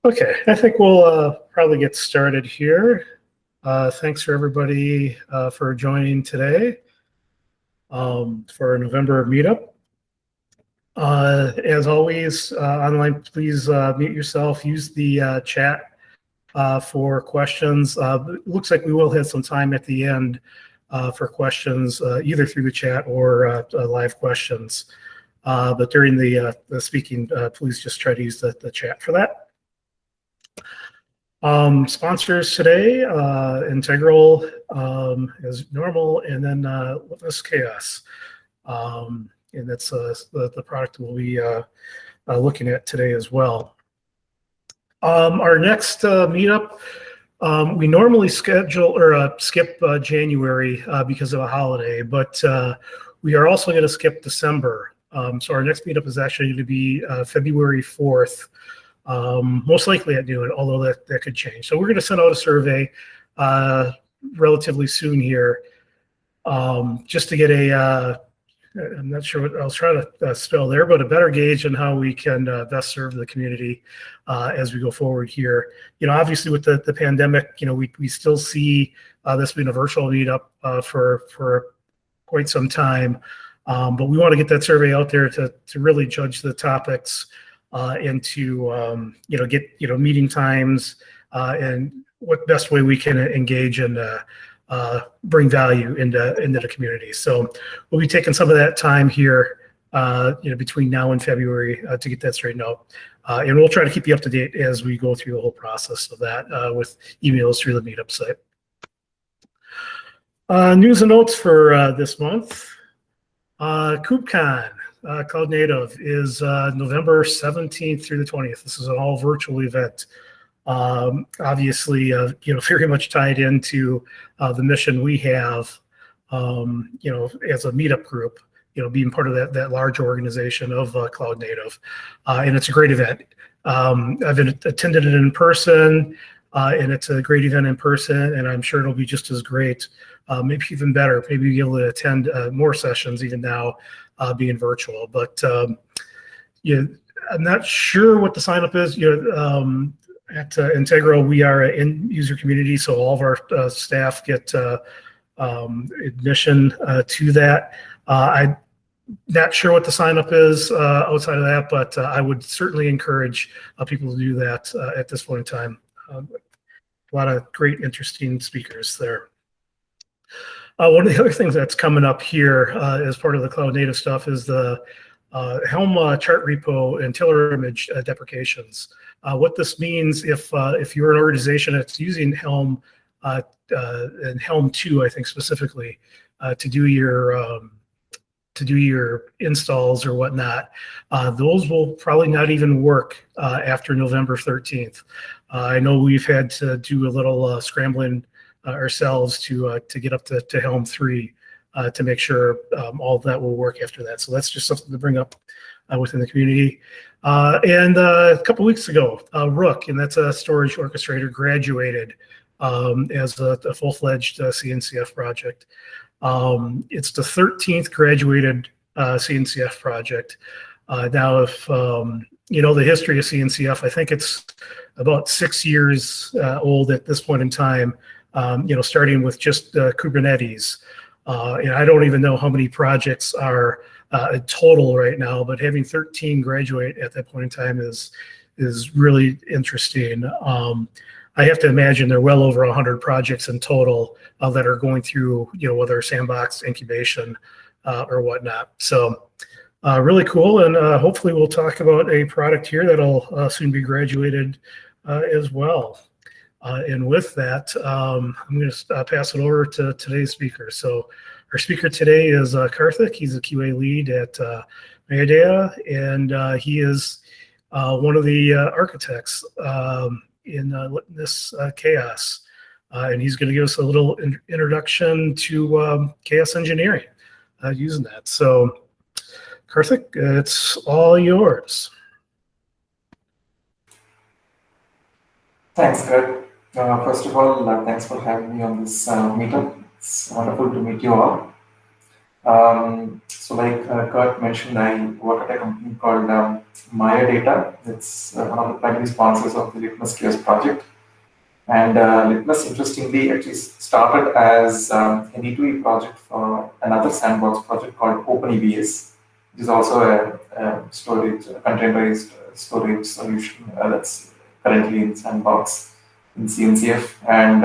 Okay, I think we'll probably get started here. Thanks for everybody for joining today for our November meetup. As always, online, please mute yourself, use the chat for questions. It looks like we will have some time at the end for questions, either through the chat or live questions. But during the speaking, please just try to use the chat for that. Sponsors today, Integral as normal, and then LitmusChaos. And that's the product we'll be looking at today as well. Our next meetup, we normally schedule or skip January because of a holiday, but we are also going to skip December. So our next meetup is actually going to be February 4th. Most likely at noon, although that could change. So we're going to send out a survey relatively soon here, just to get a, I'm not sure what I was trying to spell there, but a better gauge on how we can best serve the community as we go forward here. You know, obviously with the pandemic, you know, we still see this being a virtual meetup for quite some time, but we want to get that survey out there to really judge the topics. And to get meeting times and what best way we can engage and bring value into the community. So we'll be taking some of that time here, between now and February to get that straightened out, and we'll try to keep you up to date as we go through the whole process of that with emails through the meetup site. News and notes for this month. KubeCon. Cloud Native is November 17th through the 20th. This is an all virtual event. Obviously, very much tied into the mission we have, as a meetup group, being part of that large organization of Cloud Native. And it's a great event. I've attended it in person, and it's a great event in person, and I'm sure it'll be just as great, maybe even better. Maybe you'll be able to attend more sessions even now, being virtual. But I'm not sure what the sign up is. At Integral, we are an end user community, so all of our staff get admission to that. I'm not sure what the sign up is outside of that, but I would certainly encourage people to do that at this point in time. A lot of great, interesting speakers there. One of the other things that's coming up here as part of the Cloud Native stuff is the Helm chart repo and tiller image deprecations. What this means, if you're an organization that's using Helm and Helm 2, I think specifically, to do your installs or whatnot, those will probably not even work after November 13th. I know we've had to do a little scrambling ourselves to get up to Helm 3 to make sure all of that will work after that. So that's just something to bring up within the community. And a couple weeks ago, Rook, and that's a storage orchestrator, graduated as a full-fledged CNCF project. It's the 13th graduated CNCF project. Now, if you know the history of CNCF, I think it's about 6 years old at this point in time. Starting with just Kubernetes. And I don't even know how many projects are total right now, but having 13 graduate at that point in time is really interesting. I have to imagine there are well over 100 projects in total that are going through, whether sandbox, incubation, or whatnot. So really cool, and hopefully we'll talk about a product here that'll soon be graduated as well. And with that, I'm going to pass it over to today's speaker. So our speaker today is Karthik. He's a QA lead at MayaData, and he is one of the architects in LitmusChaos. And he's going to give us a little introduction to chaos engineering using that. So Karthik, it's all yours. Thanks, Kurt. First of all, thanks for having me on this meetup. It's wonderful to meet you all. So like Kurt mentioned, I work at a company called MayaData. It's one of the primary sponsors of the LitmusChaos project. And Litmus, interestingly, actually started as an E2E project for another sandbox project called OpenEBS, which is also a storage, containerized storage solution that's currently in sandbox in CNCF. And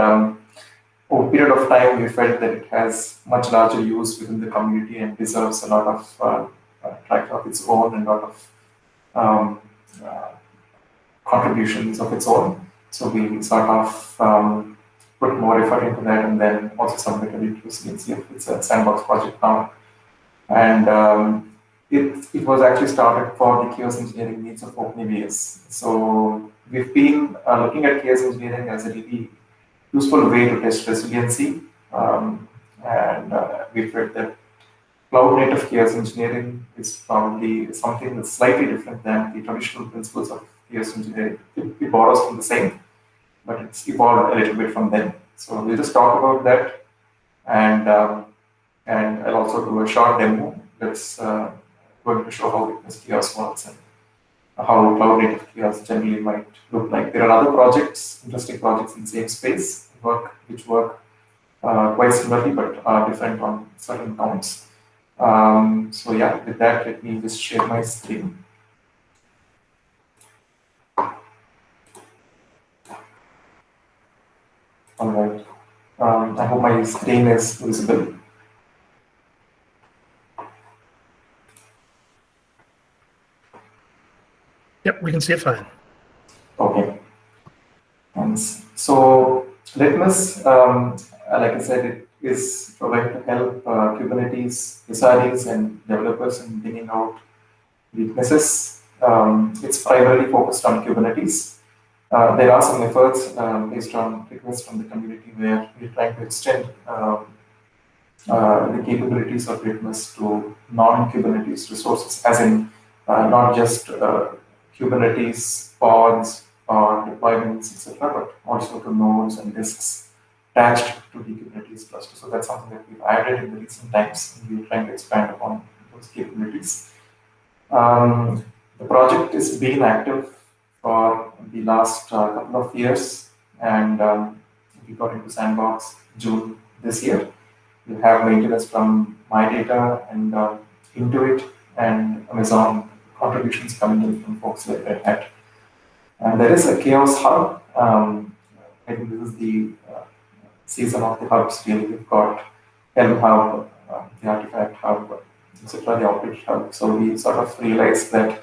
over a period of time, we felt that it has much larger use within the community and deserves a lot of track of its own and a lot of contributions of its own. So we sort of put more effort into that and then also submitted it to CNCF. It's a sandbox project now. And it was actually started for the chaos engineering needs of OpenEBS. So we've been looking at chaos engineering as a really useful way to test resiliency. And we felt that cloud native chaos engineering is probably something that's slightly different than the traditional principles of chaos engineering. It borrows from the same, but it's evolved a little bit from them. So we'll just talk about that, and I'll also do a short demo that's going to show how LitmusChaos works and how cloud native chaos generally might look like. There are other projects, interesting projects in the same space, which work quite similarly, but are different on certain counts. So yeah, with that, let me just share my screen. All right. I hope my screen is visible. Yep, we can see it fine. Okay. Thanks. So Litmus, like I said, it is going to help Kubernetes SREs and developers in bringing out weaknesses. It's primarily focused on Kubernetes. There are some efforts based on requests from the community where we're trying to extend the capabilities of Litmus to non-Kubernetes resources, as in not just Kubernetes pods or deployments, etc., but also to nodes and disks attached to the Kubernetes cluster. So that's something that we've added in the recent times, and we're trying to expand upon those capabilities. The project has been active for the last couple of years, and we got into sandbox June this year. We have maintenance from MayaData and Intuit and Amazon contributions coming in from folks like Red Hat. And there is a chaos hub. I think this is the season of the hubs. Really, we've got Helm Hub, the Artifact Hub, etc., the Operate Hub. So we sort of realized that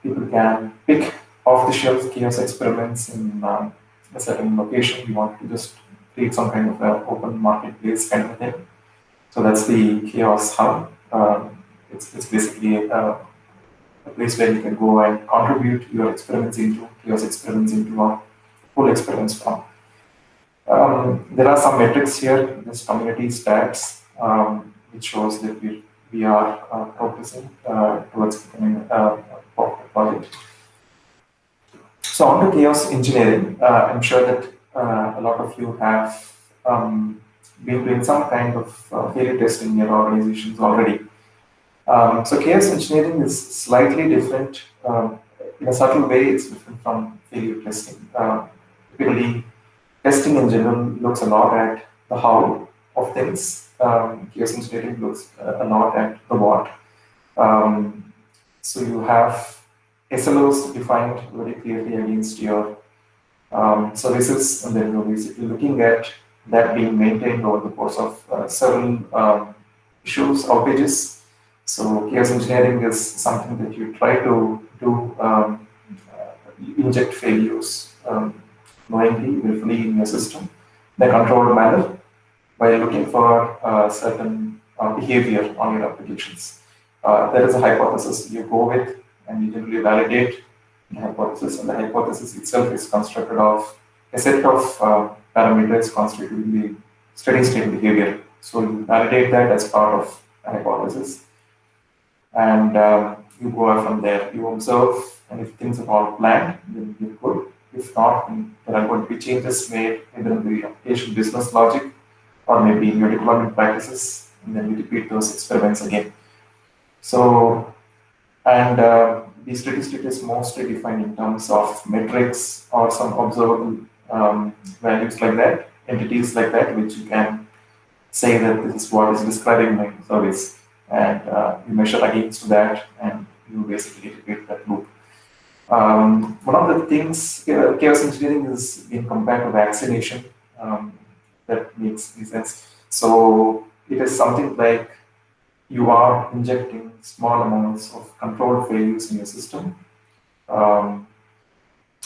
people can pick off-the-shelf chaos experiments in a certain location. We want to just create some kind of an open marketplace kind of thing. So that's the chaos hub. It's basically a place where you can go and contribute your experiments into, chaos experiments into, or pull experiments from. There are some metrics here, this community stats, which shows that we are progressing towards becoming a project. So on to chaos engineering, I'm sure that a lot of you have been doing some kind of failure testing in your organizations already. So chaos engineering is slightly different. In a subtle way, it's different from failure testing. Typically, testing in general looks a lot at the how of things. Chaos engineering looks a lot at the what. So you have SLOs defined very clearly against your services, and then you're basically looking at that being maintained over the course of several issues, outages. So chaos engineering is something that you try to do, inject failures knowingly, willfully in your system in a controlled manner by looking for certain behavior on your applications. There is a hypothesis you go with, and you generally validate the hypothesis, and the hypothesis itself is constructed of a set of parameters constituting the steady state behavior. So you validate that as part of a hypothesis, and you go out from there. You observe, and if things are all planned, then you're good. If not, then there are going to be changes made either in the application business logic or maybe in your deployment practices, and then you repeat those experiments again. So, and the steady state is mostly defined in terms of metrics or some observable values like that, entities like that, which you can say that this is what is describing my service, and you measure against that, and you basically repeat that loop. One of the things chaos engineering is being compared to vaccination. That makes sense. So it is something like you are injecting small amounts of controlled failures in your system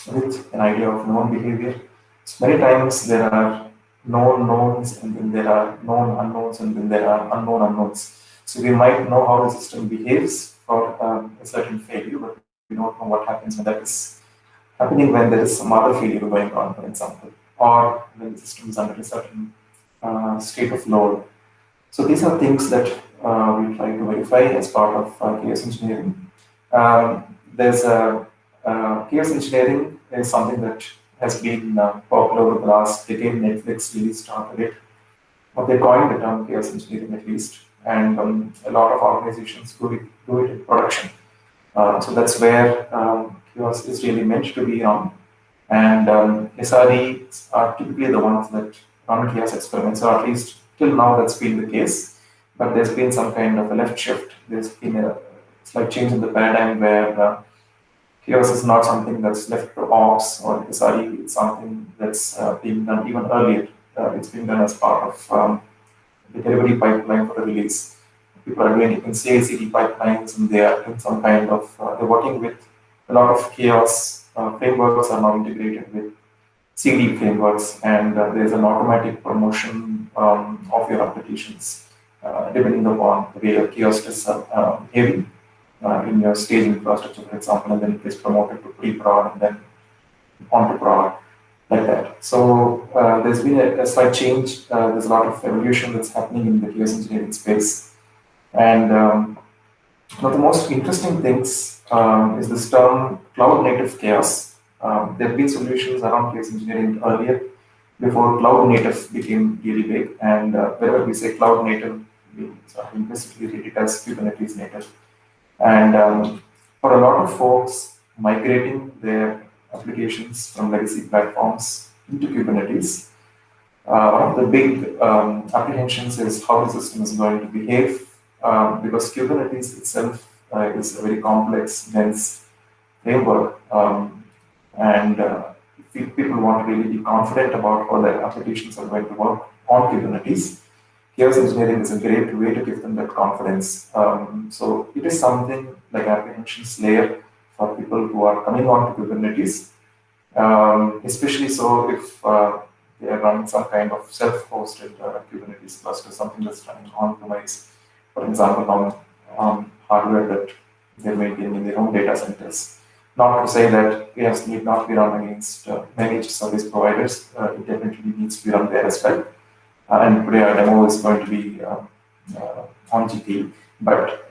with an idea of known behavior. So many times there are known knowns, and then there are known unknowns, and then there are unknown unknowns. So we might know how the system behaves for a certain failure, but we don't know what happens when that is happening when there is some other failure going on, for example, or when the system is under a certain state of load. So these are things that we try to verify as part of chaos engineering. There's chaos engineering is something that has been popular over the last decade. Netflix really started it, but they coined the term chaos engineering at least, and a lot of organizations do it in production. So that's where chaos is really meant to be on. And SREs are typically the ones that run chaos experiments, or at least till now that's been the case. But there's been some kind of a left shift. There's been a slight change in the paradigm where chaos is not something that's left to ops or SRE. It's something that's being done even earlier. It's being done as part of the delivery pipeline for the release. People are doing it in CI/CD pipelines, and they are in some kind of they're working with a lot of chaos frameworks are now integrated with CD frameworks, and there's an automatic promotion of your applications depending upon the way your chaos tests are behaving in your staging infrastructure, for example, and then it is promoted to pre-prod and then onto prod, like that. So there's been a slight change. There's a lot of evolution that's happening in the chaos engineering space. And one of the most interesting things is this term cloud native chaos. There have been solutions around chaos engineering earlier, before cloud native became really big. And whenever we say cloud native, we implicitly read it as Kubernetes native. And for a lot of folks, migrating their applications from legacy platforms into Kubernetes, one of the big apprehensions is how the system is going to behave. Because Kubernetes itself is a very complex, dense framework, and if people want to really be confident about how their applications are going to work on Kubernetes, chaos engineering is a great way to give them that confidence. So it is something like apprehensions layer for people who are coming on to Kubernetes, especially so if they are running some kind of self-hosted Kubernetes cluster, something that's running on-premise, for example, on hardware that they're maintaining in their own data centers. Not to say that chaos need not be run against managed service providers. It definitely needs to be run there as well. And today our demo is going to be on GT, but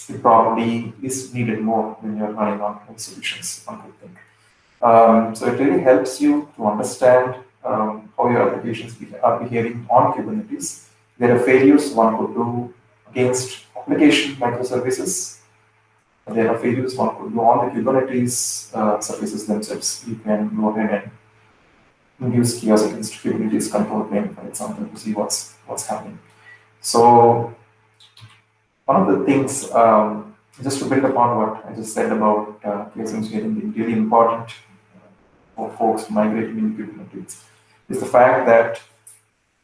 it probably is needed more when you're running on solutions, one could think. So it really helps you to understand how your applications are behaving on Kubernetes. There are failures one could do against application microservices. There are failures one could do on the Kubernetes services themselves. You can go ahead and induce chaos against Kubernetes control plane, for example, to see what's happening. So one of the things, just to build upon what I just said about chaos engineering being really important for folks migrating into Kubernetes, is the fact that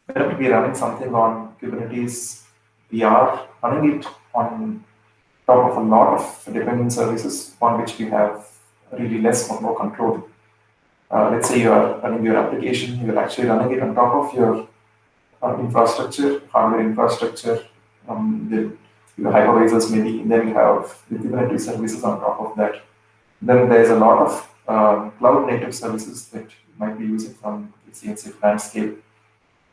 whenever we are running something on Kubernetes, we are running it on top of a lot of dependent services on which we have really less or no control. Let's say you are running your application, you're actually running it on top of your infrastructure, hardware infrastructure, your hypervisors maybe, and then you have the Kubernetes services on top of that. Then there's a lot of cloud native services that you might be using from the CNC landscape.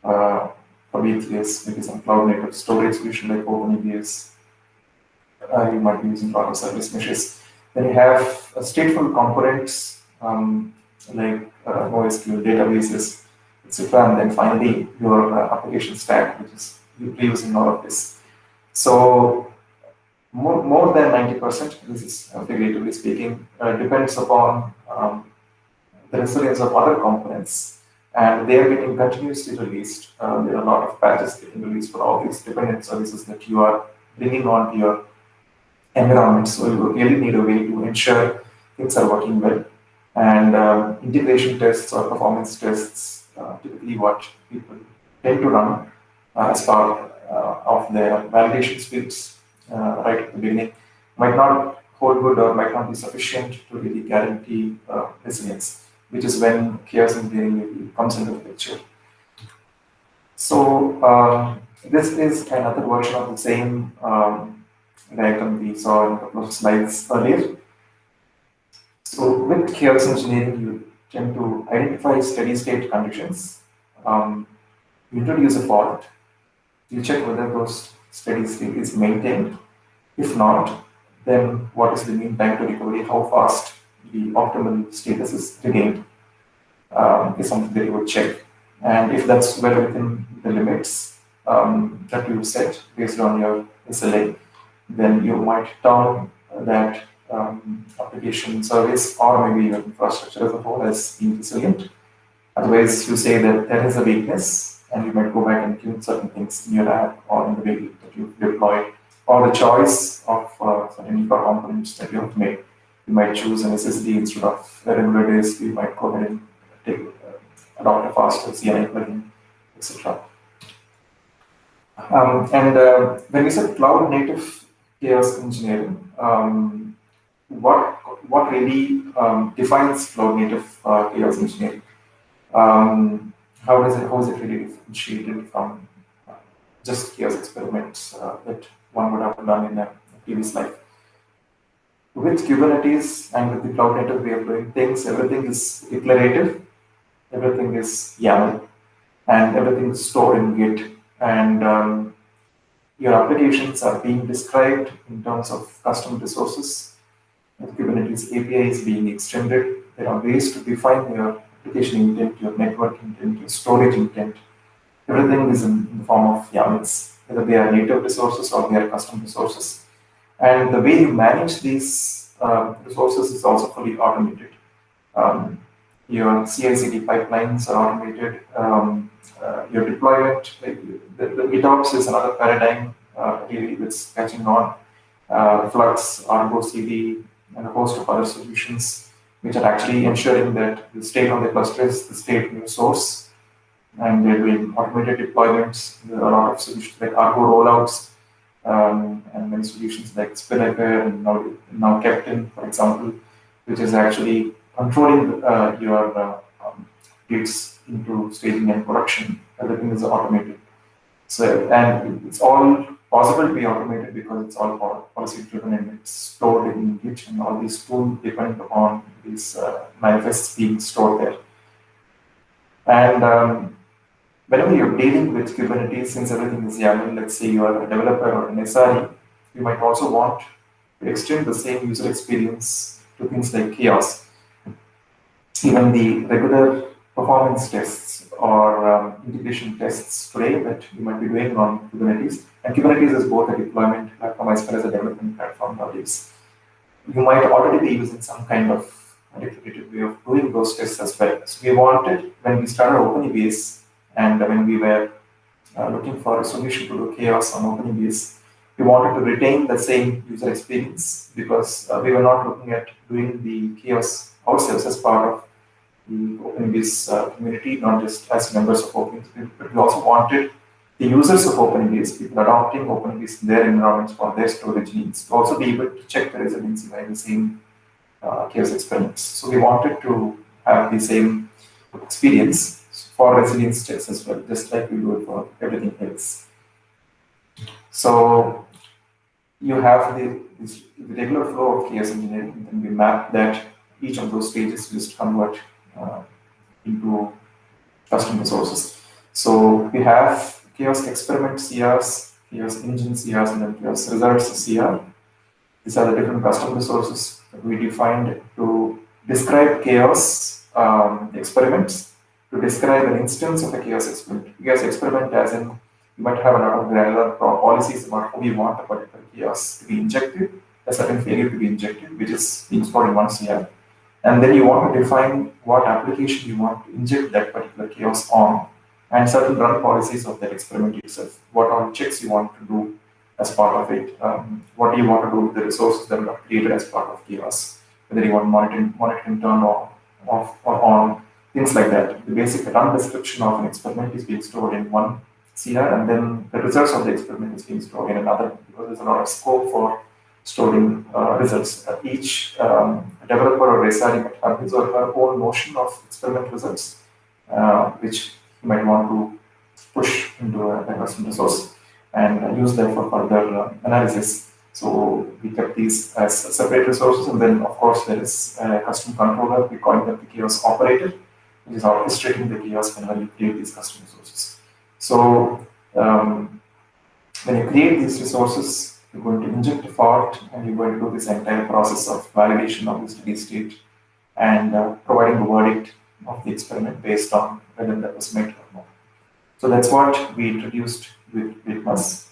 For ETS, maybe some cloud native storage solution like OpenEBS. You might be using a lot of service meshes. Then you have stateful components like NoSQL databases, etc. And then finally your application stack, which is using all of this. So more than 90%, this is figuratively speaking, depends upon the resilience of other components, and they are getting continuously released. There are a lot of patches getting released for all these dependent services that you are bringing onto your environment. So you really need a way to ensure things are working well. And integration tests or performance tests, typically what people tend to run as part of their validation scripts right at the beginning, might not hold good or might not be sufficient to really guarantee resilience, which is when chaos engineering comes into the picture. So this is another version of the same diagram we saw in a couple of slides earlier. So with chaos engineering, you tend to identify steady state conditions. You introduce a fault. You check whether those steady state is maintained. If not, then what is the mean time to recovery? How fast the optimal status is regained is something that you would check. And if that's well within the limits that you set based on your SLA, then you might turn that application service or maybe your infrastructure as a whole as being resilient. Otherwise, you say that there is a weakness and you might go back and tune certain things in your app or in the way that you've deployed, or the choice of certain infra components that you have made. You might choose an SSD instead of a regular disk. You might go ahead and adopt a faster CNI plugin, etc. When we said cloud native chaos engineering, what really defines cloud native chaos engineering? How is it really differentiated from just chaos experiments that one would have done in a previous life? With Kubernetes and with the cloud native way of doing things, everything is declarative, everything is YAML, and everything is stored in Git. And your applications are being described in terms of custom resources. The Kubernetes API is being extended. There are ways to define your application intent, your network intent, your storage intent. Everything is in the form of YAMLs, whether they are native resources or they are custom resources. And the way you manage these resources is also fully automated. Your CI/CD pipelines are automated. Your deployment, the GitOps is another paradigm really that's catching on. Flux, Argo CD, and a host of other solutions which are actually ensuring that the state on the cluster is the state in the source, and they're doing automated deployments. There are a lot of solutions like Argo rollouts, and many solutions like Spinnaker and now Captain, for example, which is actually controlling your bits into staging and production. Everything is automated. So, and it's all possible to be automated because it's all policy driven and it's stored in Git, and all these tools depend upon these manifests being stored there. And whenever you're dealing with Kubernetes, since everything is YAML, let's say you are a developer or an SRE, you might also want to extend the same user experience to things like chaos. Even the regular performance tests or integration tests today that you might be doing on Kubernetes, and Kubernetes is both a deployment platform as well as a development platform nowadays. You might already be using some kind of declarative way of doing those tests as well. So we wanted, when we started OpenEBS and when we were looking for a solution to do chaos on OpenEBS, we wanted to retain the same user experience because we were not looking at doing the chaos ourselves as part of the OpenEBS community, not just as members of OpenEBS, but we also wanted the users of OpenEBS, people adopting OpenEBS in their environments for their storage needs, to also be able to check the resiliency by the same chaos experiments. So we wanted to have the same experience for resilience checks as well, just like we do it for everything else. So you have the regular flow of chaos engineering, and then we map that each of those stages just convert into custom resources. So we have chaos experiment CRs, chaos engine CRs, and then chaos results CR. These are the different custom resources that we defined to describe chaos experiments, to describe an instance of a chaos experiment. Chaos experiment as in You might have a lot of granular policies about how you want a particular chaos to be injected, a certain failure to be injected, which is being stored in one CR. And then you want to define what application you want to inject that particular chaos on, and certain run policies of that experiment itself. What are checks you want to do as part of it? What do you want to do with the resources that are created as part of chaos? Whether you want monitoring turned off or on, things like that. The basic run description of an experiment is being stored in one CR, and then the results of the experiment is being stored in another, because there's a lot of scope for storing results. Each developer or SRE might have his or her own notion of experiment results, which you might want to push into a custom resource and use them for further analysis. So we kept these as separate resources, and then of course there is a custom controller. We call it the chaos operator, which is orchestrating the chaos whenever you create these custom resources. So when you create these resources, you're going to inject a fault, and you're going to do this entire process of validation of the steady state and providing the verdict of the experiment based on whether that was met or not. So that's what we introduced with Litmus.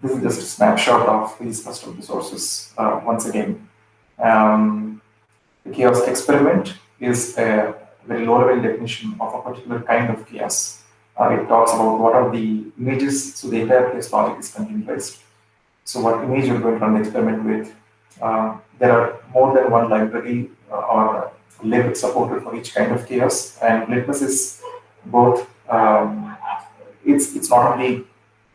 This is just a snapshot of these custom resources. Once again, the chaos experiment is a very low-level definition of a particular kind of chaos. It talks about what are the images, so the entire chaos logic is containerized. So what image you're going to run the experiment with. There are more than one library or lib supported for each kind of chaos, and Litmus is both. It's not only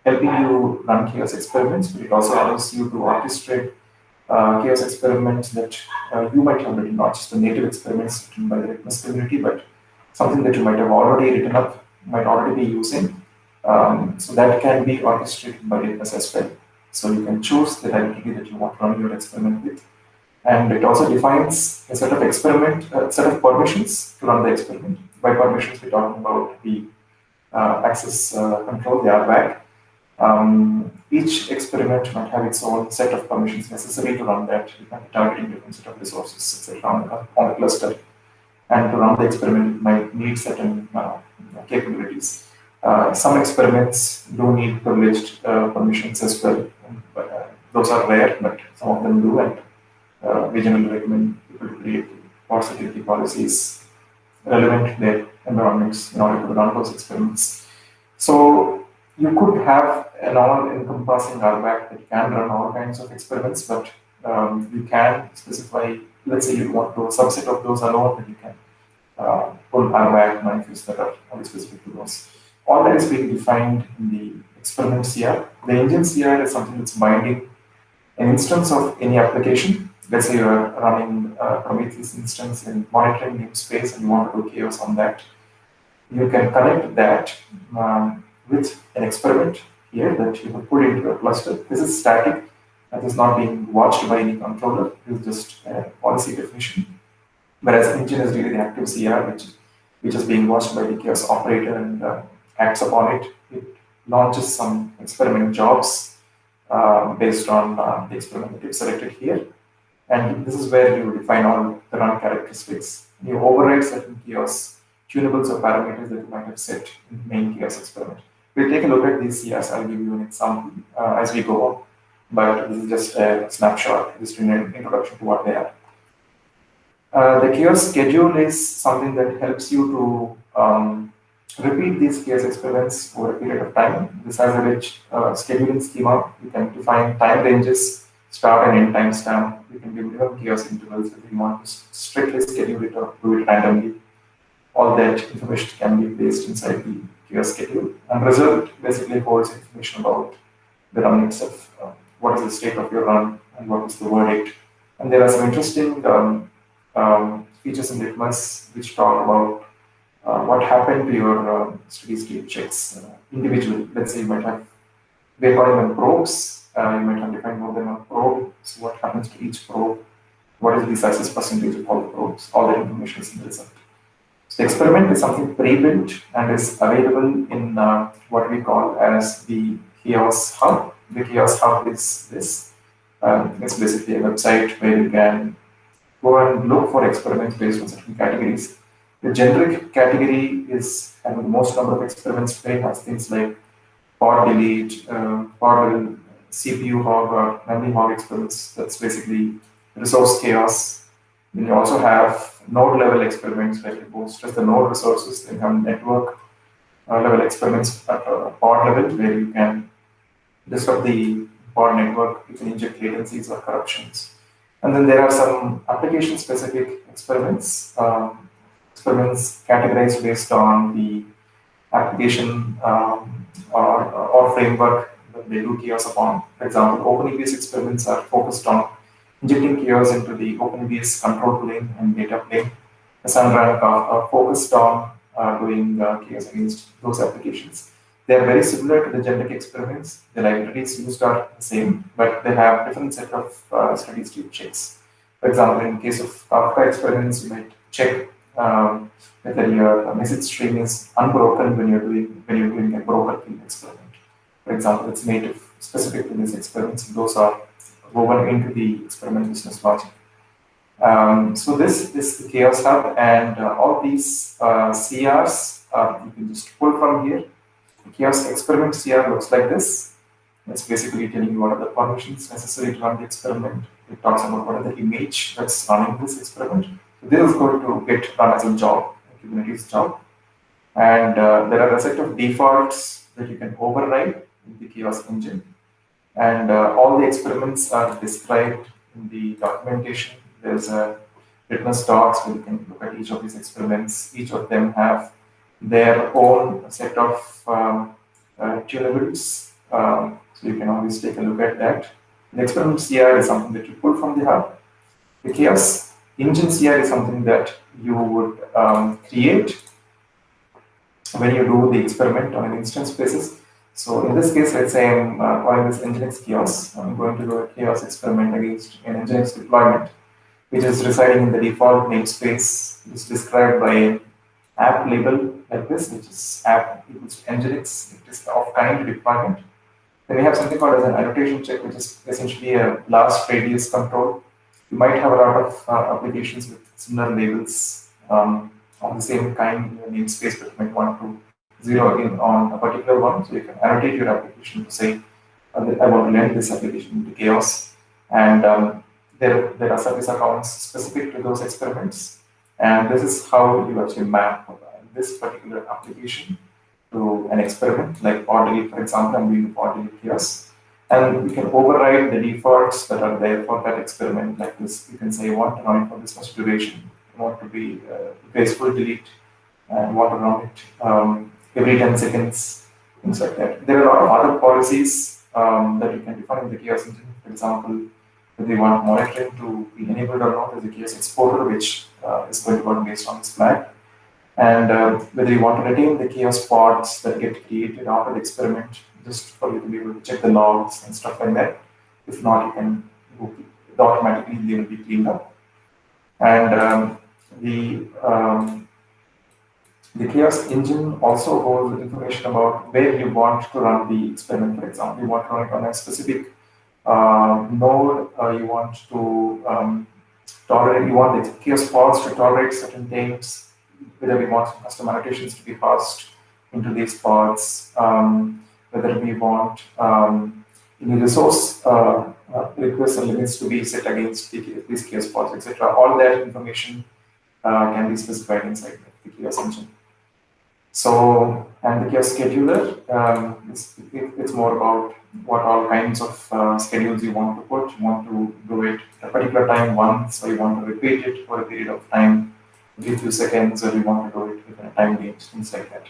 helping you run chaos experiments, but it also allows you to orchestrate chaos experiments that you might have written, not just the native experiments written by the Litmus community, but something that you might have already written up, might already be using. So that can be orchestrated by Litmus as well. So you can choose the directory that you want to run your experiment with. And it also defines a set of permissions to run the experiment. By permissions, we're talking about the access control, the RBAC. Each experiment might have its own set of permissions necessary to run that. You might be targeting different set of resources, etc., on the cluster. And to run the experiment, it might need certain capabilities. Some experiments do need privileged permissions as well, but those are rare, but some of them do, and we generally recommend people to create pod security policies relevant to their environments in order to run those experiments. So you could have an all-encompassing RBAC that can run all kinds of experiments, but you can specify, let's say you want to do a subset of those alone, that you can pull RBAC manifests that are only specific to those. All that is being defined in the experiment CR. The engine CR is something that's binding an instance of any application. Let's say you're running a Prometheus instance in monitoring namespace and you want to do chaos on that. You can connect that with an experiment here that you have put into a cluster. This is static. That is not being watched by any controller. It is just a policy definition. Whereas engine is really the active CR, which is being watched by the chaos operator and acts upon it. It launches some experiment jobs based on the experiment that you've selected here. And this is where you define all the run characteristics. You override certain chaos tunables or parameters that you might have set in the main chaos experiment. We'll take a look at these CRs. I'll give you an example as we go on. But this is just a snapshot, just an introduction to what they are. The chaos schedule is something that helps you to repeat these chaos experiments over a period of time. This has a rich scheduling schema. You can define time ranges, start and end timestamp. You can give minimum chaos intervals if you want to strictly schedule it or do it randomly. All that information can be placed inside the chaos schedule. And result basically holds information about the run itself. What is the state of your run and what is the verdict. And there are some interesting features in Litmus which talk about what happened to your steady state checks individually. Let's say you might have, we're calling them probes. You might have defined more than one probe. So what happens to each probe? What is the success percentage of all the probes? All that information is in the result. So the experiment is something pre-built and is available in what we call as the Chaos Hub. The Chaos Hub is this. It's basically a website where you can go and look for experiments based on certain categories. The generic category is having the most number of experiments today, has things like pod delete, pod level CPU hog or memory hog experiments. That's basically resource chaos. Then you also have node level experiments where you post just the node resources. Then you have network level experiments at pod level where you can disrupt the pod network, you can inject latencies or corruptions. And then there are some application specific experiments, experiments categorized based on the application or framework that they do chaos upon. For example, OpenEBS experiments are focused on injecting chaos into the OpenEBS control plane and data plane. Cassandra are focused on doing chaos against those applications. They are very similar to the generic experiments. The libraries used are the same, but they have different set of steady state checks. For example, in case of Kafka experiments, you might check whether your message stream is unbroken when you're doing a broker field experiment. For example, it's native specific to these experiments. Those are woven into the experiment business logic. So this is the chaos hub, and all these CRs you can just pull from here. The chaos experiment CR looks like this. It's basically telling you what are the permissions necessary to run the experiment. It talks about what are the image that's running this experiment. So this is going to get run as a job, a Kubernetes job. And there are a set of defaults that you can override in the chaos engine. And all the experiments are described in the documentation. There's a Litmus docs where you can look at each of these experiments. Each of them have their own set of tunables. So you can always take a look at that. The experiment CR is something that you pull from the hub. The chaos engine CR is something that you would create when you do the experiment on an instance basis. So in this case, let's say I'm calling this Nginx chaos. I'm going to do a chaos experiment against an Nginx deployment, which is residing in the default namespace. It's described by an app label like this, which is app equals to Nginx. It is of kind deployment. Then we have something called as an annotation check, which is essentially a blast radius control. You might have a lot of applications with similar labels of the same kind in your namespace, but you might want to zero in on a particular one. So you can annotate your application to say, I want to lend this application into chaos. And there are service accounts specific to those experiments. And this is how you actually map this particular application to an experiment, like pod delete, for example. I'm doing pod delete chaos. And we can override the defaults that are there for that experiment like this. You can say, I want to run it for this much duration. I want to be graceful delete and want to run it every 10 seconds, things like that. There are a lot of other policies that you can define in the chaos engine. For example, if they want monitoring to be enabled or not, there's a chaos exporter, which is going to work based on this flag. And whether you want to retain the chaos pods that get created after the experiment, just for you to be able to check the logs and stuff like that. If not, you can automatically they will be cleaned up. And the chaos engine also holds information about where you want to run the experiment. For example, you want to run it on a specific node. You want to tolerate. You want the chaos pods to tolerate certain things. Whether we want some custom annotations to be passed into these pods. Whether we want any resource requests and limits to be set against these chaos pods, etc. All that information can be specified inside the chaos engine. So, and the chaos scheduler, it's more about what all kinds of schedules you want to put. You want to do it at a particular time once, or you want to repeat it for a period of time, every few seconds, or you want to do it within a time range, things like that.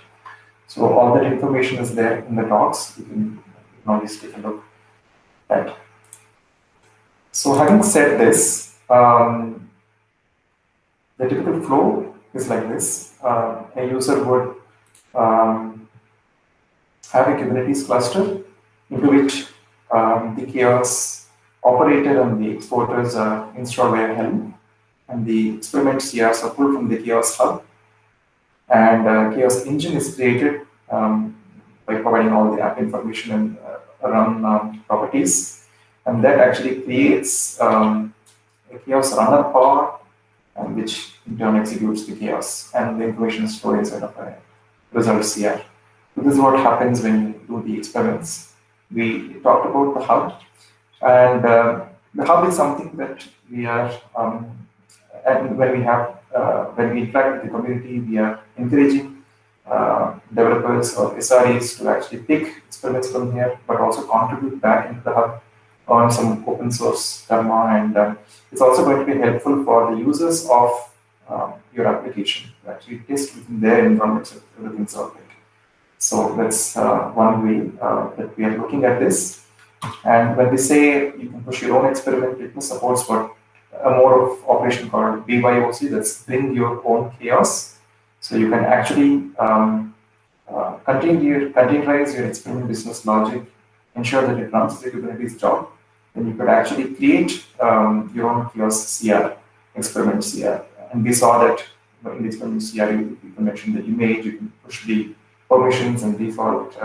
So all that information is there in the docs. You can always take a look at that. So having said this, the typical flow is like this. A user would have a Kubernetes cluster into which the chaos operator and the exporters are installed via Helm, and the experiment CRs are pulled from the chaos hub, and chaos engine is created by providing all the app information and run properties, and that actually creates a chaos runner pod, and which in turn executes the chaos, and the information is stored inside of a result CR. So this is what happens when you do the experiments. We talked about the hub, and the hub is something that we are, and when we interact with the community, we are encouraging developers or SREs to actually pick experiments from here, but also contribute back into the hub on some open source dharma, and it's also going to be helpful for the users of your application to actually test within their environments if everything's out there. So that's one way that we are looking at this. And when we say you can push your own experiment, Litmus supports what a mode of operation called BYOC, that's bring your own chaos. So you can actually containerize your experiment business logic, ensure that it runs the Kubernetes job. Then you could actually create your own chaos CR, experiment CR. And we saw that in the experiment CR, you can mention the image, you can push the permissions and default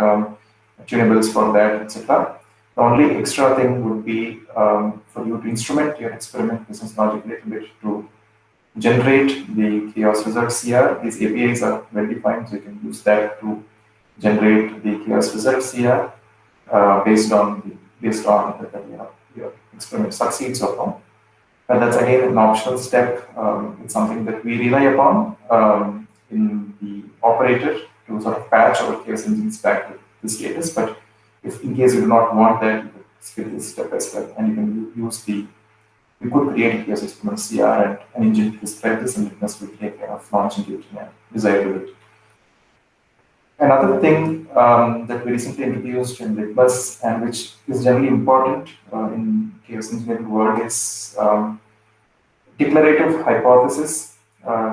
tunables for that, etc. The only extra thing would be for you to instrument your experiment business logic a little bit to generate the chaos result CR. These APIs are well defined, so you can use that to generate the chaos result CR based on whether your experiment succeeds or not. And that's again an optional step. It's something that we rely upon in the operator to sort of patch our chaos engines back to the status. But if in case you do not want that, you could skip this step as well, and you can use you could create a chaos experiment CR and an engine to describe this, and Litmus will take care of launching it in a desired way. Another thing that we recently introduced in Litmus, and which is generally important in chaos engineering world, is declarative hypothesis.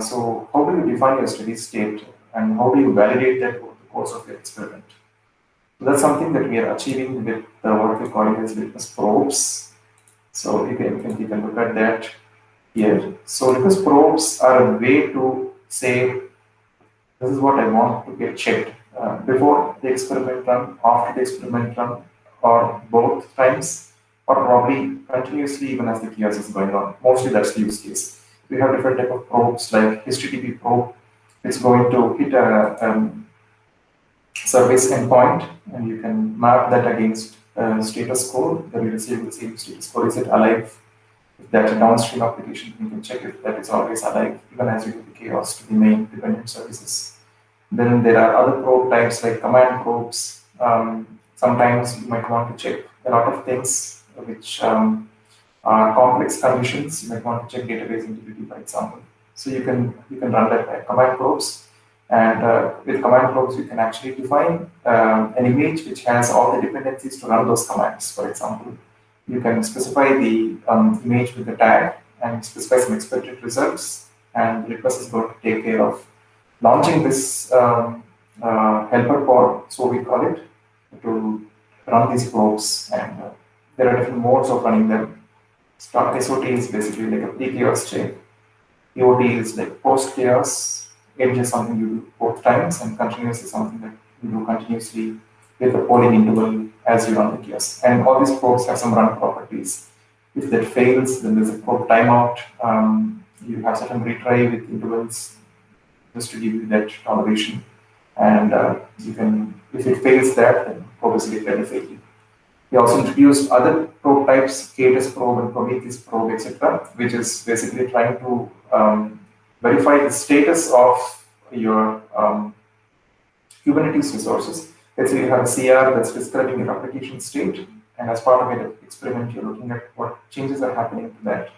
So how do you define your steady state, and how do you validate that over the course of your experiment? So that's something that we are achieving with what we call it as Litmus probes. So you can take a look at that here. So Litmus probes are a way to say, this is what I want to get checked before the experiment run, after the experiment run, or both times, or probably continuously even as the chaos is going on. Mostly that's the use case. We have different type of probes like HTTP probe. It's going to hit a service endpoint, and you can map that against status code that you receive the same status code. Is it alive? If that's a downstream application, you can check if that is always alive, even as you do the chaos to the main dependent services. Then there are other probe types like command probes. Sometimes you might want to check a lot of things which are complex conditions. You might want to check database integrity, for example. So you can run that by command probes. And with command probes, you can actually define an image which has all the dependencies to run those commands. For example, you can specify the image with the tag and specify some expected results. And Litmus is going to take care of launching this helper pod, so we call it, to run these probes. And there are different modes of running them. SOT is basically like a pre-chaos check. EOT is like post-chaos. Edge is something you do both times, and continuous is something that you do continuously with a polling interval as you run the chaos. And all these probes have some run properties. If that fails, then there's a probe timeout. You have certain retry with intervals just to give you that toleration. And you can, if it fails that, then probe is declared failure. We also introduced other probe types, Cadence probe and Prometheus probe, etc., which is basically trying to verify the status of your Kubernetes resources. Let's say you have a CR that's describing your application state, and as part of an experiment, you're looking at what changes are happening to that,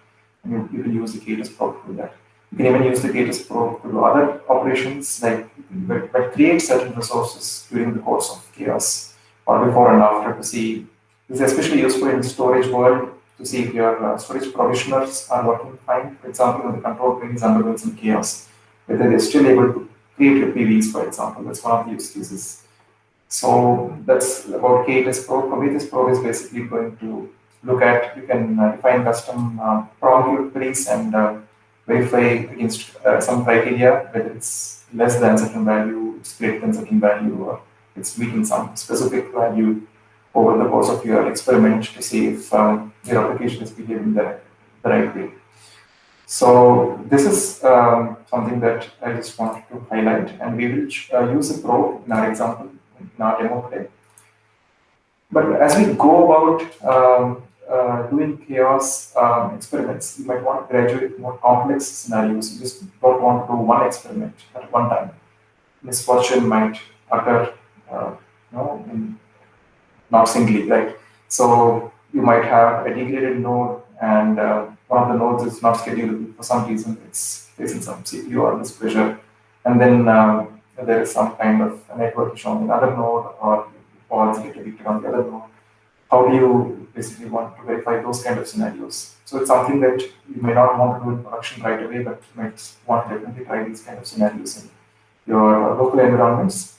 and you can use the Cadence probe to do that. You can even use the Cadence probe to do other operations, like but create certain resources during the course of chaos or before and after to see. This is especially useful in the storage world to see if your storage provisioners are working fine. For example, when the control plane is undergoing some chaos, whether they're still able to create your PVs, for example. That's one of the use cases. So that's about Cadence probe. Prometheus probe is basically going to look at, you can define custom probability queries and verify against some criteria, whether it's less than certain value, it's greater than certain value, or it's meeting some specific value over the course of your experiment to see if your application is behaving the right way. So this is something that I just wanted to highlight, and we will use a probe in our example in our demo today. But as we go about doing chaos experiments, you might want to graduate more complex scenarios. You just don't want to do one experiment at one time. Misfortune might occur, not singly, right? So you might have a degraded node, and one of the nodes is not scheduled for some reason. It's facing some CPU or this pressure, and then there is some kind of a network issue on the other node, or pods get addicted on the other node. How do you basically want to verify those kind of scenarios? So it's something that you may not want to do in production right away, but you might want to definitely try these kind of scenarios in your local environments.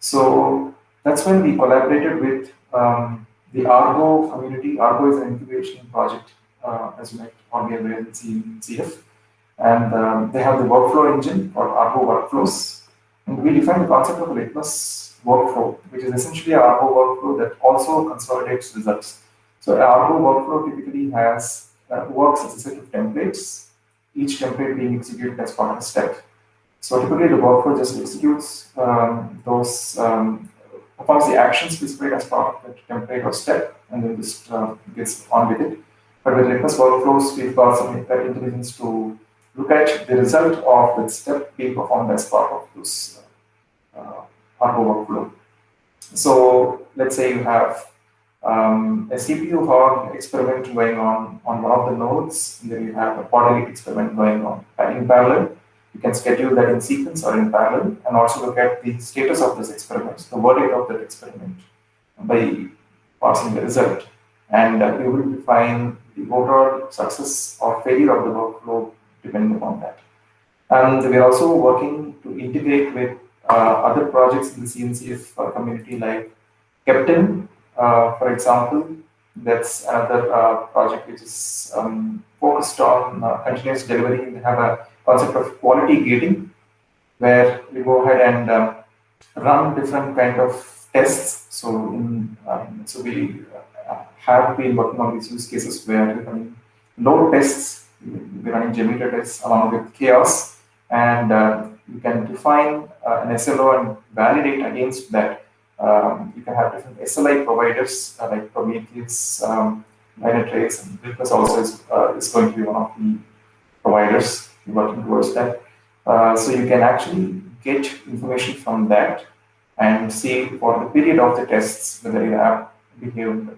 So that's when we collaborated with the Argo community. Argo is an incubation project, as you might all be aware, in CF. And they have the workflow engine called Argo Workflows. And we defined the concept of a Litmus workflow, which is essentially an Argo workflow that also consolidates results. So an Argo workflow typically works as a set of templates, each template being executed as part of a step. So typically the workflow just executes performs the actions specified as part of that template or step, and then just gets on with it. But with Litmus workflows, we've got some intelligence to look at the result of that step being performed as part of this Argo workflow. So let's say you have a CPU hog experiment going on one of the nodes, and then you have a pod elite experiment going on in parallel. You can schedule that in sequence or in parallel, and also look at the status of this experiment, the verdict of that experiment, by parsing the result. And you will define the overall success or failure of the workflow depending upon that. And we are also working to integrate with other projects in the CNCF community, like Captain, for example. That's another project which is focused on continuous delivery. We have a concept of quality gating, where we go ahead and run different kind of tests. So we have been working on these use cases where we're running load tests, we're running Jmeter tests along with chaos, and you can define an SLO and validate against that. You can have different SLI providers like Prometheus, Dynatrace, and Litmus also is going to be one of the providers working towards that. So you can actually get information from that and see for the period of the tests whether your app behaved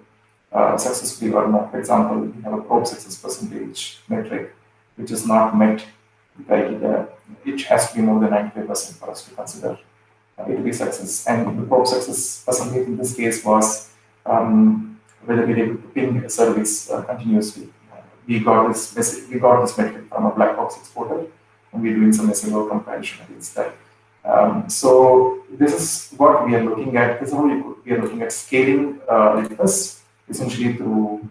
successfully or not. For example, we have a probe success percentage metric which is not met the criteria. It has to be more than 95% for us to consider it to be success. And the probe success percentage in this case was whether we're able to ping a service continuously. We got this metric from a black box exporter, and we're doing some SLO comparison against that. So this is what we are looking at. This is how we are looking at scaling Litmus, essentially through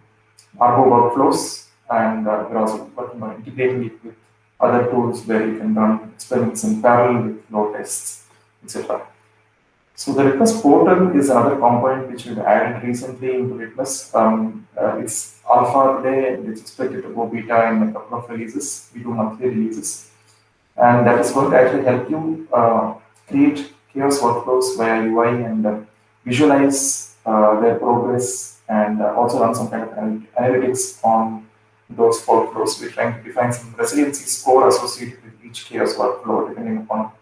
Argo workflows, and we're also working on integrating it with other tools where you can run experiments in parallel with load tests, etc. So the Litmus portal is another component which we've added recently into Litmus. It's alpha today, and it's expected to go beta in a couple of releases. We do monthly releases. And that is going to actually help you create chaos workflows via UI and visualize their progress, and also run some kind of analytics on those workflows. We're trying to define some resiliency score associated with each chaos workflow depending upon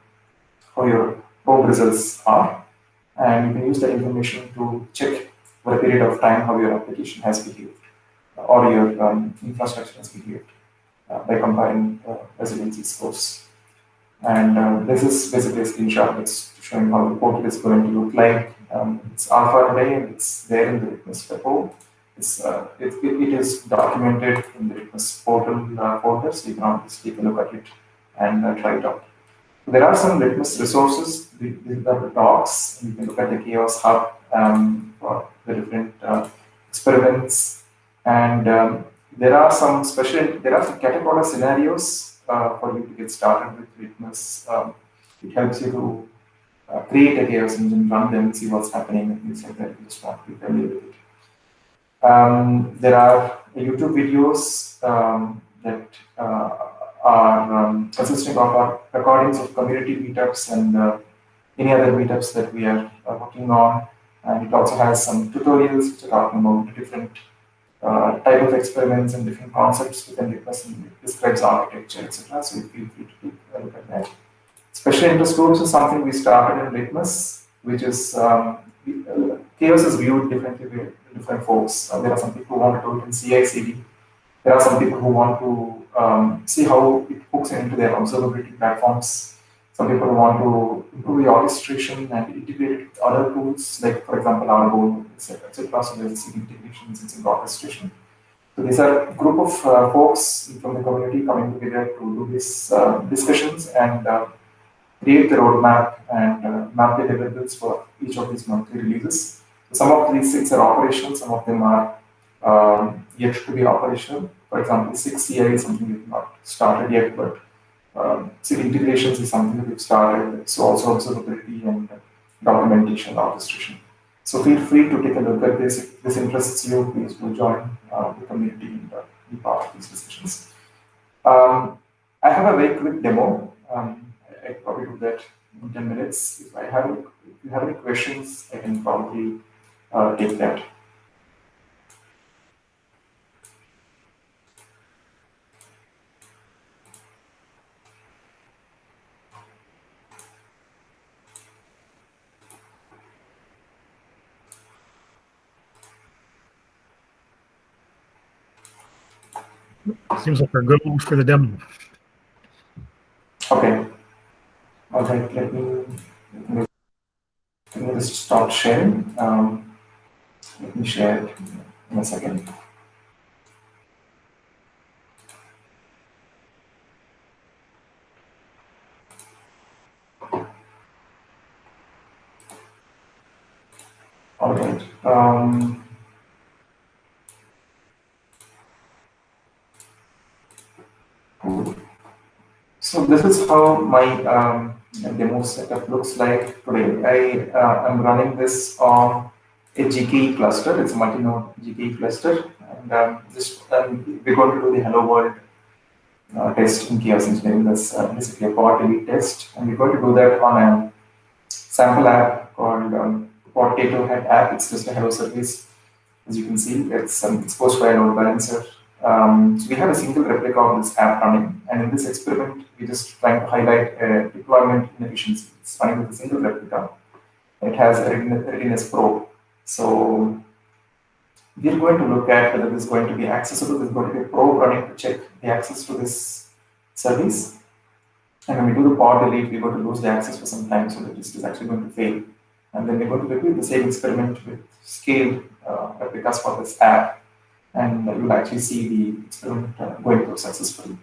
how your probe results are. And you can use that information to check for a period of time how your application has behaved or your infrastructure has behaved by comparing resiliency scores. And this is basically a screenshot that's showing how the portal is going to look like. It's alpha today, and it's there in the Litmus repo. It is documented in the Litmus portal folder, so you can always take a look at it and try it out. There are some Litmus resources. These are the docs. You can look at the Chaos Hub for the different experiments, and there are some category scenarios for you to get started with Litmus. It helps you to create a chaos engine, run them, see what's happening, and things like that. You just want to be familiar with it. There are YouTube videos that are consisting of our recordings of community meetups and any other meetups that we are working on. And it also has some tutorials which are talking about different type of experiments and different concepts within Litmus, and it describes architecture, etc. So you feel free to take a look at that. Special interest groups is something we started in Litmus, which is chaos is viewed differently by different folks. There are some people who want to do it in CI/CD. There are some people who want to see how it hooks into their observability platforms. Some people who want to improve the orchestration and integrate it with other tools, like for example, Argo, etc. etc. So there's integrations, it's in orchestration. So these are a group of folks from the community coming together to do these discussions and create the roadmap and map the deliverables for each of these monthly releases. So some of these things are operational, some of them are yet to be operational. For example, 6CI is something we've not started yet, but city integrations is something that we've started. So also observability and documentation and orchestration. So feel free to take a look at this. If this interests you, please do join the community and be part of these discussions. I have a very quick demo. I probably do that in 10 minutes. If you have any questions, I can probably take that. Seems like we're good for the demo. Okay. All right. Let me just start sharing. Let me share it in a second. All right. So this is how my demo setup looks like today. I am running this on a GKE cluster. It's a multi-node GKE cluster, and we're going to do the Hello World test in chaos engineering. That's basically a pod delete test, and we're going to do that on a sample app called Potato Head app. It's just a Hello service. As you can see, it's exposed by a load balancer. So we have a single replica of this app running, and in this experiment, we're just trying to highlight deployment inefficiency. It's running with a single replica. It has a readiness probe. So we're going to look at whether this is going to be accessible. There's going to be a probe running to check the access to this service. And when we do the pod delete, we're going to lose the access for some time, so that this is actually going to fail. And then we're going to repeat the same experiment with scaled replicas for this app. And you'll actually see the experiment going through successfully.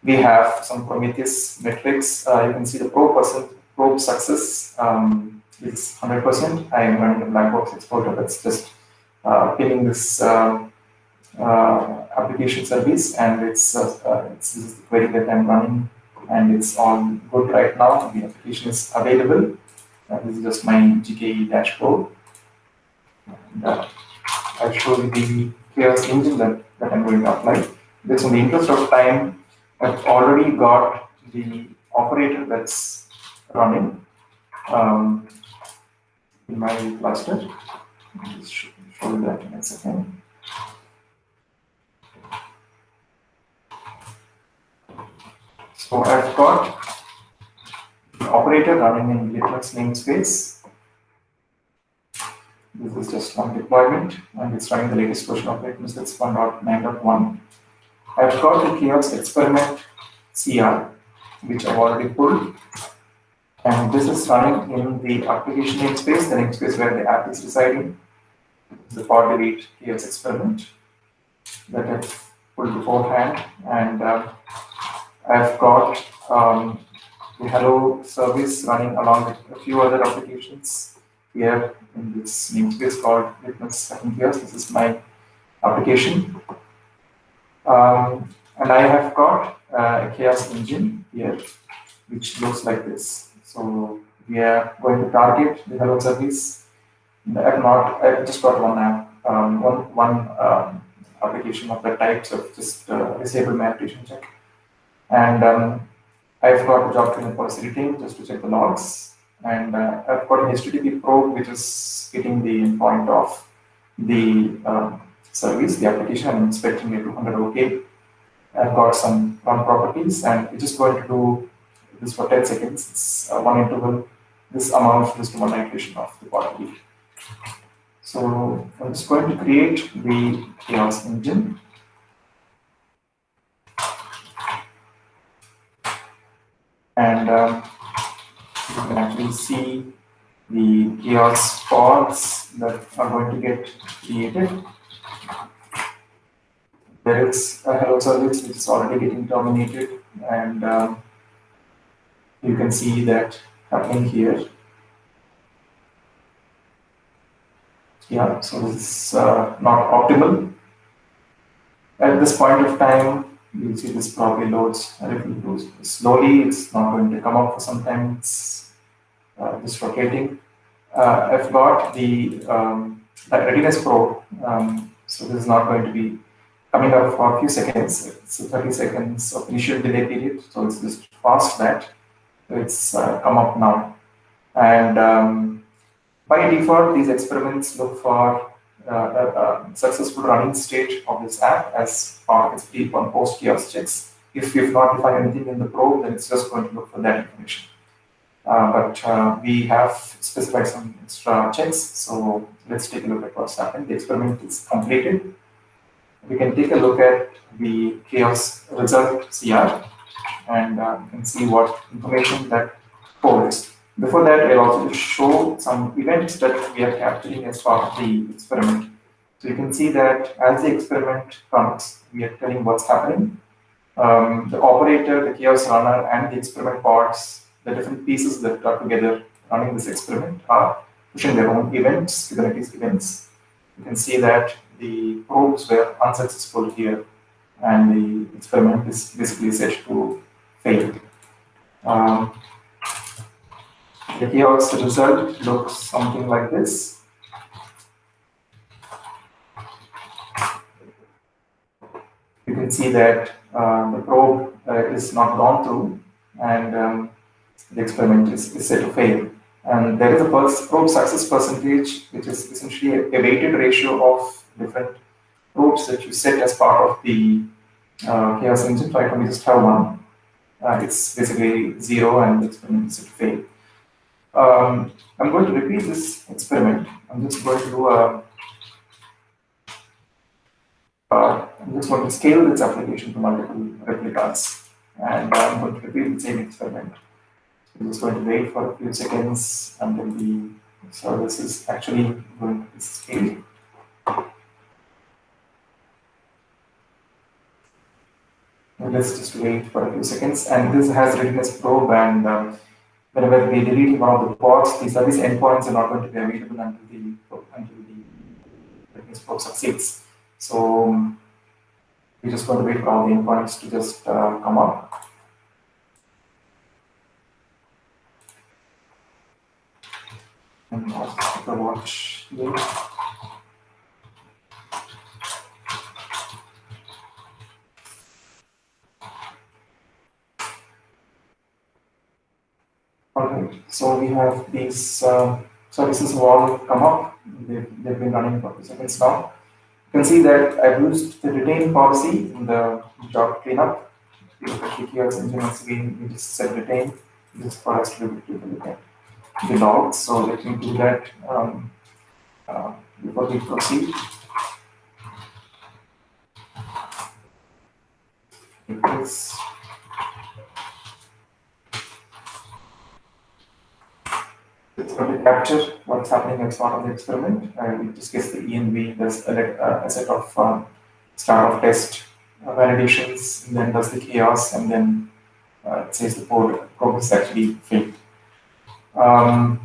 We have some Prometheus metrics. You can see the probe success is 100%. I am running a black box exporter that's just pinning this application service, and it's the query that I'm running, and it's all good right now. The application is available. This is just my GKE dashboard. And, I'll show you the chaos engine that I'm going to apply. This, in the interest of time, I've already got the operator that's running in my cluster. I'll just show you that in a second. So I've got the operator running in Litmus namespace. This is just one deployment, and it's running the latest version of Litmus, that's 1.9.1. I've got the chaos experiment CR, which I've already pulled, and this is running in the application namespace, the namespace where the app is residing. The pod delete chaos experiment that I've pulled beforehand, and I've got the Hello service running along with a few other applications here in this namespace called Litmus Chaos. This is my application. And I have got a chaos engine here, which looks like this. So we are going to target the Hello service. I've just got one app, one application of the types of just disable my application check. And I've got the job cleanup policy retained just to check the logs, and I've got an HTTP probe which is getting the endpoint of the service, the application. I'm expecting a 200 OK. I've got some run properties, and we're just going to do this for 10 seconds. It's one interval. This amounts just to one iteration of the quantity. So I'm just going to create the chaos engine. And you can actually see the chaos pods that are going to get created. There is a hello service which is already getting terminated, and you can see that happening here. Yeah, so this is not optimal. At this point of time, you'll see this probably loads a little slowly. It's not going to come up for some time. It's just rotating. I've got the readiness probe. So this is not going to be coming up for a few seconds. It's 30 seconds of initial delay period. So it's just past that. So it's come up now. And by default, these experiments look for a successful running state of this app as part of its pre and post chaos checks. If you've not defined anything in the probe, then it's just going to look for that information. But we have specified some extra checks. So let's take a look at what's happened. The experiment is completed. We can take a look at the chaos result CR, and you can see what information that holds. Before that, I'll also show some events that we are capturing as part of the experiment. So you can see that as the experiment runs, we are telling what's happening. The operator, the chaos runner, and the experiment pods, the different pieces that are together running this experiment, are pushing their own events, Kubernetes events. You can see that the probes were unsuccessful here, and the experiment is basically set to fail. The chaos result looks something like this. You can see that the probe is not gone through, and the experiment is set to fail. And there is a probe success percentage, which is essentially a weighted ratio of different probes that you set as part of the chaos engine. Right now we just have one. It's basically 0, and the experiment is set to fail. I'm going to repeat this experiment. I'm just going to do I'm just going to scale this application to multiple replicas, and I'm going to repeat the same experiment. I'm just going to wait for a few seconds until the service is actually going to be scaled. And let's just wait for a few seconds. And this has readiness probe, and whenever we delete one of the pods, the service endpoints are not going to be available until the readiness probe succeeds. So we're just going to wait for all the endpoints to just come up. And I'll take a watch here. Alright, so we have these services who all come up. They've been running for 2 seconds now. You can see that I've used the retain policy in the job cleanup. If you look at the chaos engine once again, we just set retain. This is for us to be able to look at the logs. So let me do that before we proceed. It's going to capture what's happening as part of the experiment. In this case, the env does a set of start of test validations, and then does the chaos, and then it says the probe is actually failed. I'm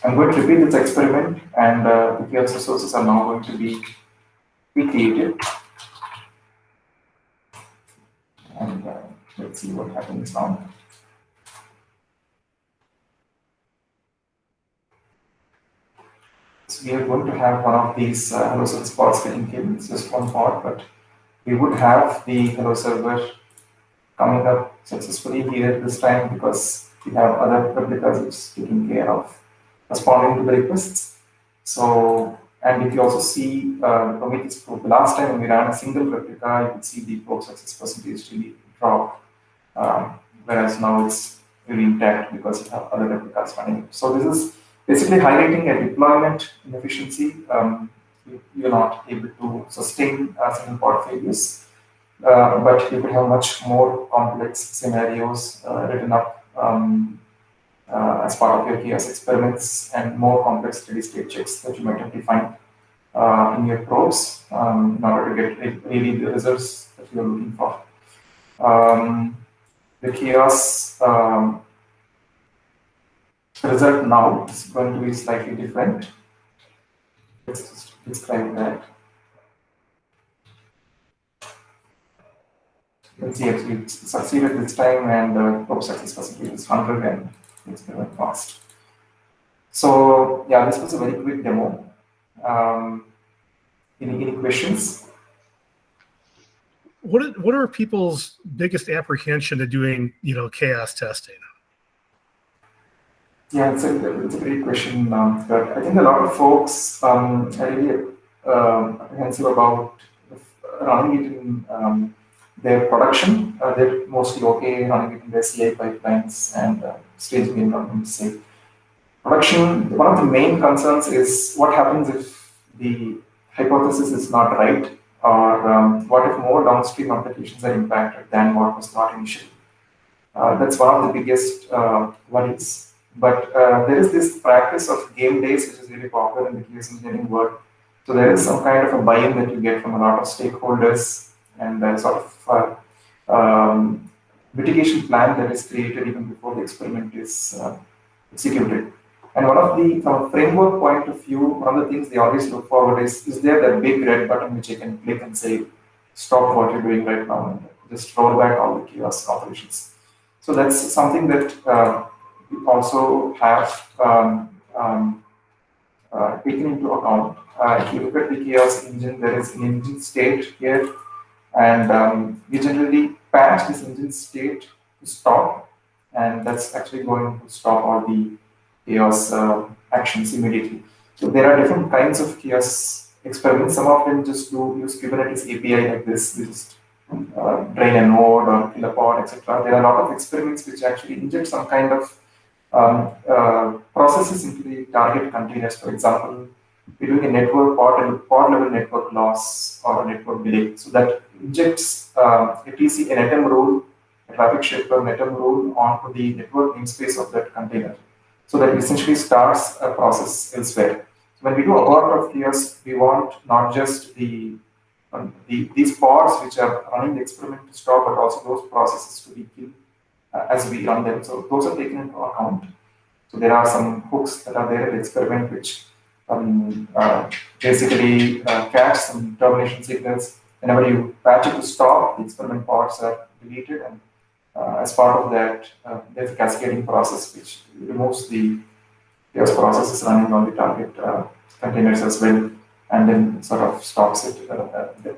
going to repeat this experiment, and the chaos resources are now going to be recreated. And let's see what happens now. So we are going to have one of these hello service pods getting killed. It's just one pod, but we would have the hello server coming up successfully here this time because we have other replicas which is taking care of responding to the requests. So, and if you also see Prometheus probe, the last time when we ran a single replica, you could see the probe success percentage really drop, whereas now it's really intact because you have other replicas running. So this is basically highlighting a deployment inefficiency. You're not able to sustain single pod failures, but you could have much more complex scenarios written up as part of your chaos experiments and more complex steady-state checks that you might have defined in your probes in order to get really the results that you're looking for. The chaos result now is going to be slightly different. Let's just describe that. You can see actually it succeeded this time, and the probe success percentage is 100, and it's very fast. So yeah, this was a very quick demo. Any questions? What are people's biggest apprehension to doing, chaos testing? Yeah, it's a great question. But I think a lot of folks are really apprehensive about running it in their production. They're mostly okay running it in their CI pipelines and staging the environment safe. Production, one of the main concerns is what happens if the hypothesis is not right, or what if more downstream applications are impacted than what was thought initially. That's one of the biggest worries. But there is this practice of game days, which is really popular in the chaos engineering world. So there is some kind of a buy-in that you get from a lot of stakeholders, and sort of mitigation plan that is created even before the experiment is executed. And from a framework point of view, one of the things they always look forward is there that big red button which you can click and say, stop what you're doing right now and just roll back all the chaos operations. So that's something that we also have taken into account. If you look at the chaos engine, there is an engine state here, and we generally patch this engine state to stop, and that's actually going to stop all the chaos actions immediately. So there are different kinds of chaos experiments. Some of them just use Kubernetes API like this. We just drain a node or kill a pod, etc. There are a lot of experiments which actually inject some kind of processes into the target containers. For example, we're doing a network pod level network loss or a network delay. So that injects a NetM rule, a traffic shaper NetM rule onto the network namespace of that container. So that essentially starts a process elsewhere. So when we do a lot of chaos, we want not just these pods which are running the experiment to stop, but also those processes to be killed as we run them. So those are taken into account. So there are some hooks that are there in the experiment which basically catch some termination signals. Whenever you patch it to stop, the experiment pods are deleted, and as part of that, there's a cascading process which removes the chaos processes running on the target containers as well, and then sort of stops it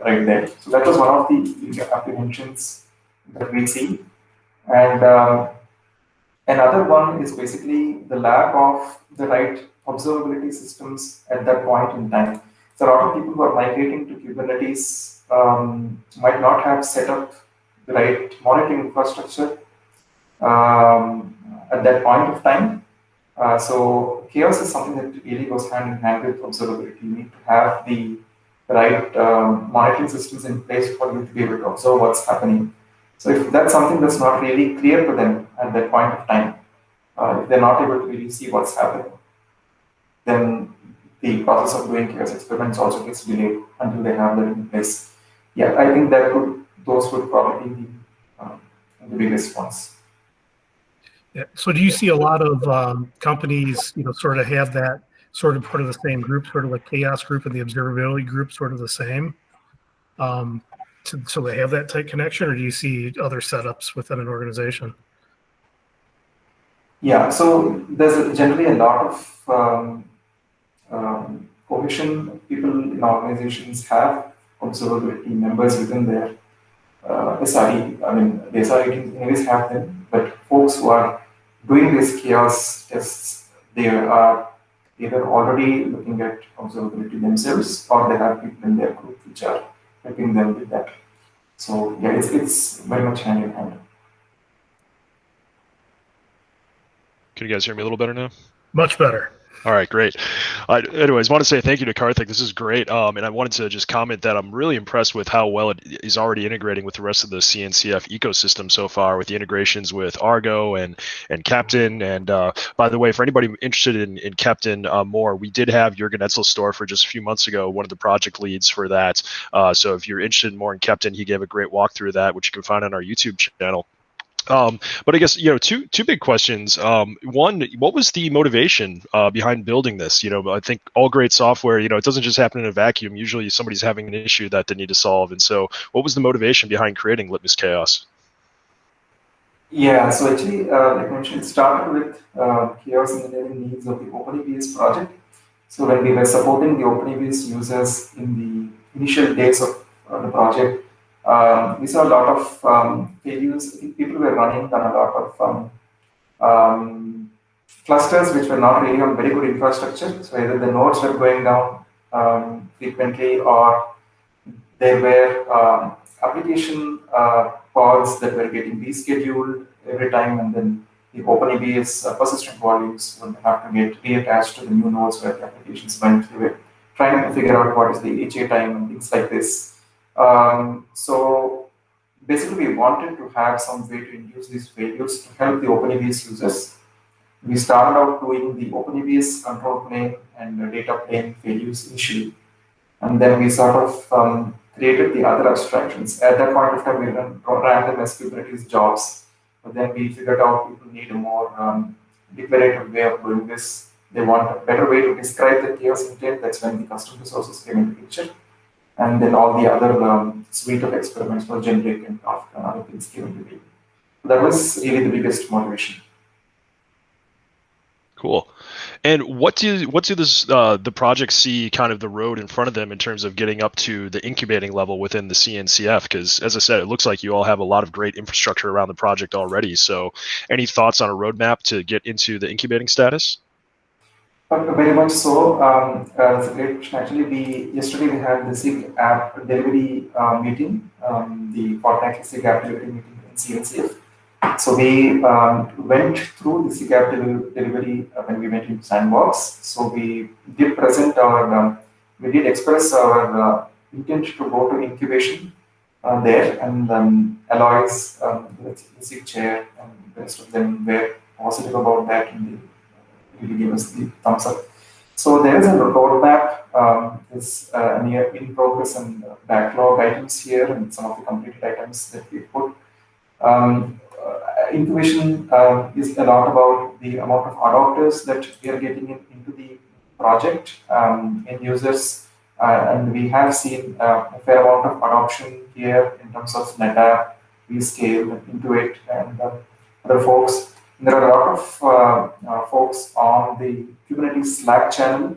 right there. So that was one of the apprehensions that we see. And another one is basically the lack of the right observability systems at that point in time. So a lot of people who are migrating to Kubernetes might not have set up the right monitoring infrastructure at that point of time. So chaos is something that really goes hand in hand with observability. You need to have the right monitoring systems in place for you to be able to observe what's happening. So if that's something that's not really clear to them at that point of time, if they're not able to really see what's happening, then the process of doing chaos experiments also gets delayed until they have that in place. Yeah, I think those would probably be the biggest ones. Yeah. So do you see a lot of companies, sort of have that sort of part of the same group, sort of like chaos group and the observability group, sort of the same? So they have that tight connection, or do you see other setups within an organization? Yeah, so there's generally a lot of cohesion. People in organizations have observability members within their SRE. I mean, the SRE teams anyways have them, but folks who are doing these chaos tests, they are either already looking at observability themselves, or they have people in their group which are helping them with that. So yeah, it's very much hand in hand. Can you guys hear me a little better now? Much better. All right, great. Anyways, want to say thank you to Karthik. This is great. And I wanted to just comment that I'm really impressed with how well it is already integrating with the rest of the CNCF ecosystem so far, with the integrations with Argo and Captain. And by the way, for anybody interested in Captain more, we did have Jürgen Etzelstorff for just a few months ago, one of the project leads for that. So if you're interested more in Captain, he gave a great walkthrough of that, which you can find on our YouTube channel. But I guess, two big questions. One, what was the motivation behind building this? I think all great software, it doesn't just happen in a vacuum. Usually somebody's having an issue that they need to solve. And so what was the motivation behind creating LitmusChaos? Yeah, so actually, like I mentioned, it started with chaos engineering needs of the OpenEBS project. So when we were supporting the OpenEBS users in the initial days of the project, we saw a lot of failures. People were running on a lot of clusters which were not really on very good infrastructure. So either the nodes were going down frequently, or there were application pods that were getting rescheduled every time, and then the OpenEBS persistent volumes would have to get reattached to the new nodes where the applications went. We were trying to figure out what is the HA time and things like this. So basically, we wanted to have some way to induce these failures to help the OpenEBS users. We started out doing the OpenEBS control plane and the data plane failures initially, and then we sort of created the other abstractions. At that point of time, we ran them as Kubernetes jobs, but then we figured out people need a more declarative way of doing this. They want a better way to describe the chaos intent. That's when the custom resources came into picture. And then all the other suite of experiments for generic and Kafka and other things came into being. That was really the biggest motivation. Cool. And what do the projects see kind of the road in front of them in terms of getting up to the incubating level within the CNCF? Because as I said, it looks like you all have a lot of great infrastructure around the project already. So any thoughts on a roadmap to get into the incubating status? Very much so. It's a great question. Actually, yesterday we had the SIG app delivery meeting, the fortnightly SIG app delivery meeting in CNCF. So we went through the SIG app delivery when we went into Sandbox. So we did present we did express our intent to go to incubation there, and Alois, the SIG chair, and the rest of them were positive about that, and they really gave us the thumbs up. So there is a roadmap, is in progress and backlog items here, and some of the completed items that we put. Incubation is a lot about the amount of adopters that we are getting into the project, end users, and we have seen a fair amount of adoption here in terms of NetApp, Vscale, Intuit, and other folks. And there are a lot of folks on the Kubernetes Slack channel,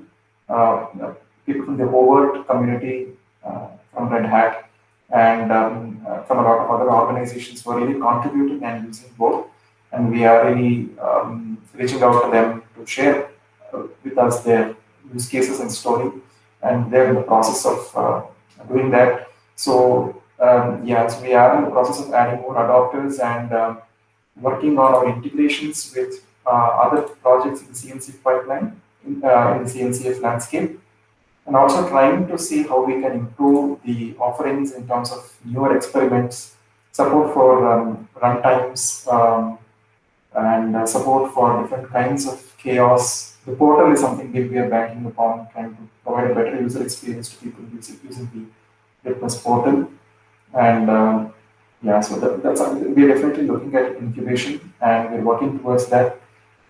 people from the overt community, from Red Hat, and from a lot of other organizations who are really contributing and using both. And we are really reaching out to them to share with us their use cases and story. And they're in the process of doing that. So so we are in the process of adding more adopters and working on our integrations with other projects in the CNCF pipeline, in the CNCF landscape, and also trying to see how we can improve the offerings in terms of newer experiments, support for runtimes, and support for different kinds of chaos. The portal is something that we are banking upon, trying to provide a better user experience to people using the Litmus portal. And so that's something we're definitely looking at incubation, and we're working towards that.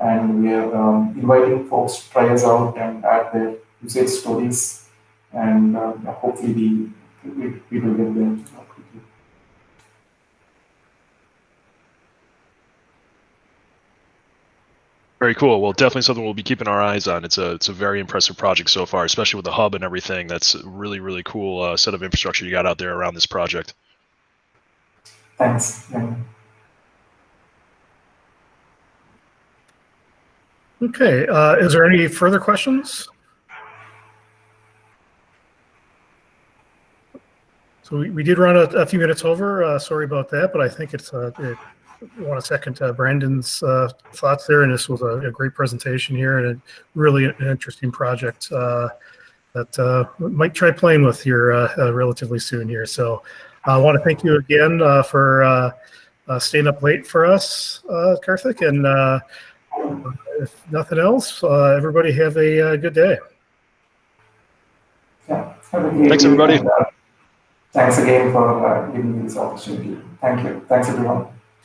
And we are inviting folks to try us out and add their usage stories, and hopefully we will get there quickly. Very cool. Well, definitely something we'll be keeping our eyes on. It's a very impressive project so far, especially with the hub and everything. That's a really, really cool set of infrastructure you got out there around this project. Thanks. Yeah. Okay, is there any further questions? So we did run a few minutes over. Sorry about that, but I think it's I want to second Brandon's thoughts there, and this was a great presentation here and a really an interesting project that we might try playing with here relatively soon here. So I want to thank you again for staying up late for us, Karthik, and if nothing else, everybody have a good day. Yeah. Have a great Thanks, day, everybody. and, thanks again for giving me this opportunity. Thank you. Thanks, everyone.